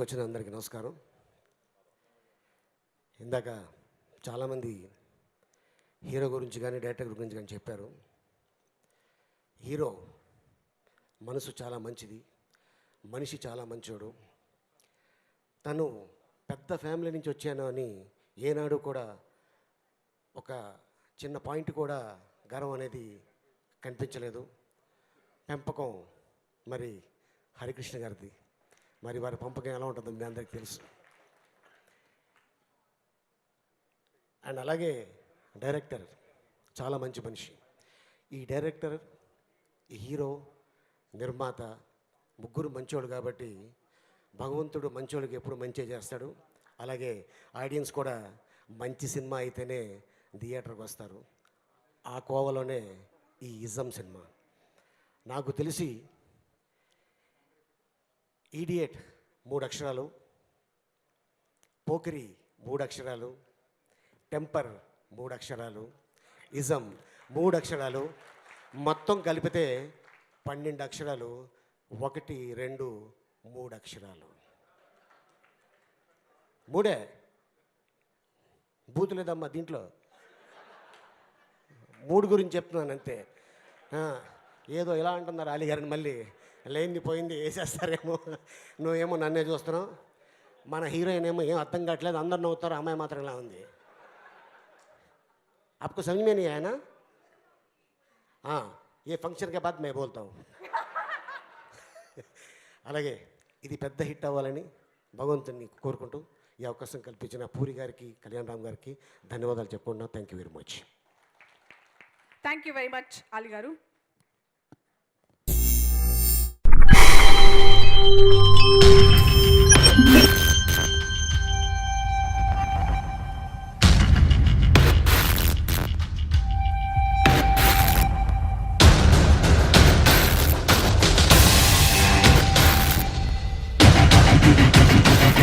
వచ్చిన అందరికీ నమస్కారం. ఇందాక చాలామంది హీరో గురించి కానీ డైరెక్టర్ గురించి కానీ చెప్పారు. హీరో మనసు చాలా మంచిది, మనిషి చాలా మంచోడు. తను పెద్ద ఫ్యామిలీ నుంచి వచ్చాను అని ఏనాడు కూడా ఒక చిన్న పాయింట్ కూడా గర్వం అనేది కనిపించలేదు. పెంపకం మరి హరికృష్ణ గారిది. మరి వారి పెంపకం ఎలా ఉంటుందో మీ అందరికీ తెలుసు. అండ్ అలాగే డైరెక్టర్ చాలా మంచి మనిషి. ఈ డైరెక్టర్, ఈ హీరో, నిర్మాత ముగ్గురు మంచోడు కాబట్టి భగవంతుడు మంచోళ్ళకి ఎప్పుడు మంచి చేస్తాడు. అలాగే ఆడియన్స్ కూడా మంచి సినిమా అయితేనే థియేటర్కి వస్తారు. ఆ కోవలోనే ఈ ఇజం సినిమా. నాకు తెలిసి ఈడియట్ 3 అక్షరాలు, పోకిరి 3 అక్షరాలు, టెంపర్ 3 అక్షరాలు, ఇజం 3 అక్షరాలు, మొత్తం కలిపితే 12 అక్షరాలు. 1, 2, 3 అక్షరాలు. 3 బూతు లేదమ్మా దీంట్లో. 3 గురించి చెప్తున్నాను అంతే. ఏదో ఇలా అంటున్నారు అలీ గారిని, మళ్ళీ లేనిది పోయింది వేసేస్తారేమో. నువ్వేమో నన్నే చూస్తున్నావు. మన హీరోయిన్ ఏమో ఏం అర్థం కావట్లేదు, అందరు నవ్వుతారు, అమ్మాయి మాత్రం ఇలా ఉంది. आपको समझ में नहीं आया ना? हाँ, ये फंक्शन के बाद मैं बोलता हूँ. అలాగే ఇది పెద్ద హిట్ అవ్వాలని భగవంతుని కోరుకుంటూ ఈ అవకాశం కల్పించిన పూరి గారికి, కళ్యాణ్ రామ్ గారికి ధన్యవాదాలు చెప్పుకుంటున్నాను. Thank you very much. Thank you very much Ali గారు.